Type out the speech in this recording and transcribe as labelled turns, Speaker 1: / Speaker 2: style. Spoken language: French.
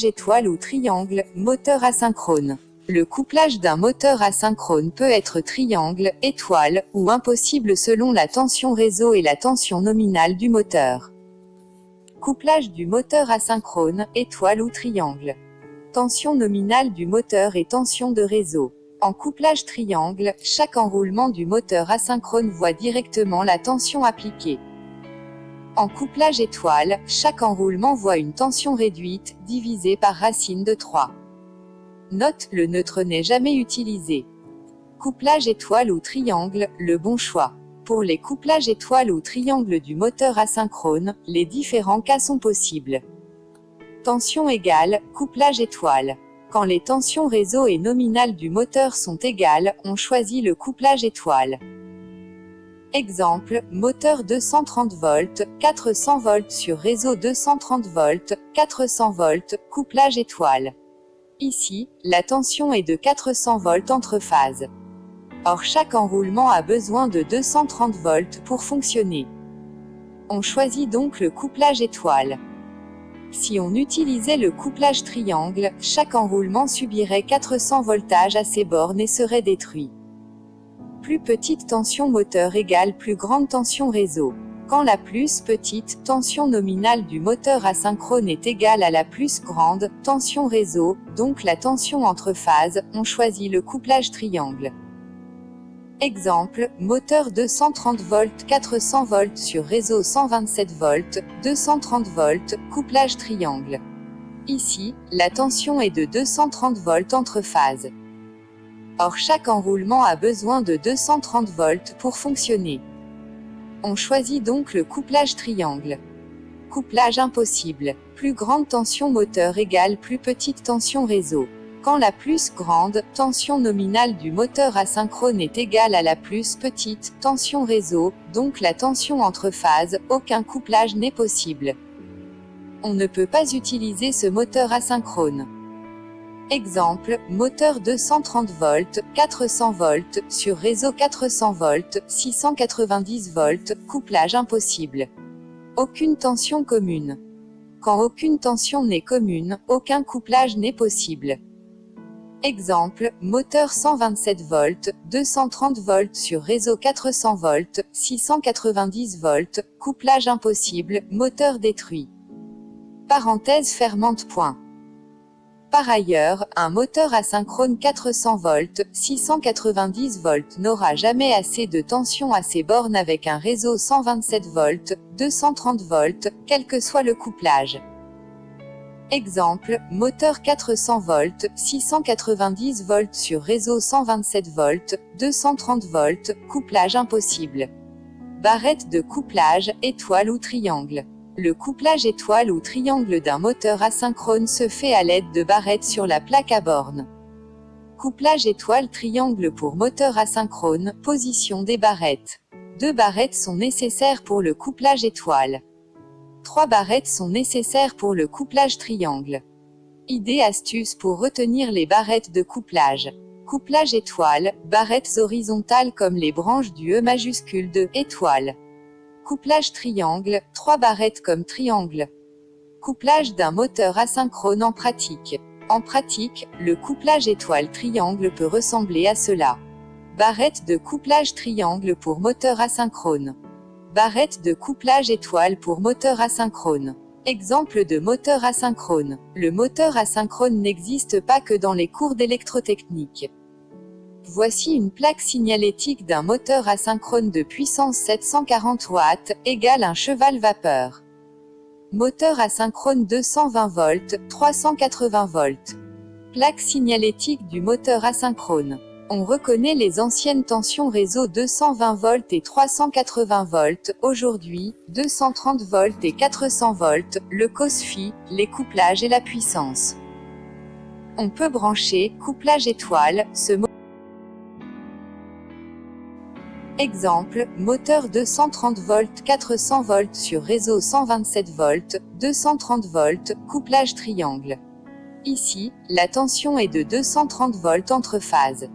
Speaker 1: étoile ou triangle, moteur asynchrone. Le couplage d'un moteur asynchrone peut être triangle, étoile, ou impossible selon la tension réseau et la tension nominale du moteur. Couplage du moteur asynchrone, étoile ou triangle. Tension nominale du moteur et tension de réseau. En couplage triangle, chaque enroulement du moteur asynchrone voit directement la tension appliquée. En couplage étoile, chaque enroulement voit une tension réduite, divisée par racine de 3. Note, le neutre n'est jamais utilisé. Couplage étoile ou triangle, le bon choix. Pour les couplages étoile ou triangle du moteur asynchrone, les différents cas sont possibles. Tension égale, couplage étoile. Quand les tensions réseau et nominale du moteur sont égales, on choisit le couplage étoile. Exemple, moteur 230 volts, 400 volts sur réseau 230 volts, 400 volts, couplage étoile. Ici, la tension est de 400 volts entre phases. Or chaque enroulement a besoin de 230 volts pour fonctionner. On choisit donc le couplage étoile. Si on utilisait le couplage triangle, chaque enroulement subirait 400 voltages à ses bornes et serait détruit. Plus petite tension moteur égale plus grande tension réseau. Quand la plus petite tension nominale du moteur asynchrone est égale à la plus grande tension réseau, donc la tension entre phases, on choisit le couplage triangle. Exemple, moteur 230 volts 400 volts sur réseau 127 volts, 230 volts, couplage triangle. Ici, la tension est de 230 volts entre phases. Or chaque enroulement a besoin de 230 volts pour fonctionner. On choisit donc le couplage triangle. Couplage impossible. Plus grande tension moteur égale plus petite tension réseau. Quand la plus grande tension nominale du moteur asynchrone est égale à la plus petite tension réseau, donc la tension entre phases, aucun couplage n'est possible. On ne peut pas utiliser ce moteur asynchrone. Exemple, moteur 230 volts, 400 volts, sur réseau 400 volts, 690 volts, couplage impossible. Aucune tension commune. Quand aucune tension n'est commune, aucun couplage n'est possible. Exemple, moteur 127 volts, 230 volts sur réseau 400 volts, 690 volts, couplage impossible, moteur détruit. Parenthèse fermante. Par ailleurs, un moteur asynchrone 400 volts, 690 volts n'aura jamais assez de tension à ses bornes avec un réseau 127 volts, 230 volts, quel que soit le couplage. Exemple, moteur 400 volts, 690 volts sur réseau 127 volts, 230 volts, couplage impossible. Barrette de couplage, étoile ou triangle. Le couplage étoile ou triangle d'un moteur asynchrone se fait à l'aide de barrettes sur la plaque à borne. Couplage étoile-triangle pour moteur asynchrone, position des barrettes. 2 barrettes sont nécessaires pour le couplage étoile. 3 barrettes sont nécessaires pour le couplage triangle. Idée astuce pour retenir les barrettes de couplage. Couplage étoile, barrettes horizontales comme les branches du E majuscule de étoile. Couplage triangle, 3 barrettes comme triangle. Couplage d'un moteur asynchrone en pratique. En pratique, le couplage étoile-triangle peut ressembler à cela. Barrette de couplage triangle pour moteur asynchrone. Barrette de couplage étoile pour moteur asynchrone. Exemple de moteur asynchrone. Le moteur asynchrone n'existe pas que dans les cours d'électrotechnique. Voici une plaque signalétique d'un moteur asynchrone de puissance 740 watts, égale un cheval vapeur. Moteur asynchrone 220 volts, 380 volts. Plaque signalétique du moteur asynchrone. On reconnaît les anciennes tensions réseau 220 volts et 380 volts, aujourd'hui, 230 volts et 400 volts, le COSFI, les couplages et la puissance. On peut brancher, couplage étoile, ce moteur. Exemple, moteur 230 volts 400 volts sur réseau 127 volts, 230 volts, couplage triangle. Ici, la tension est de 230 volts entre phases.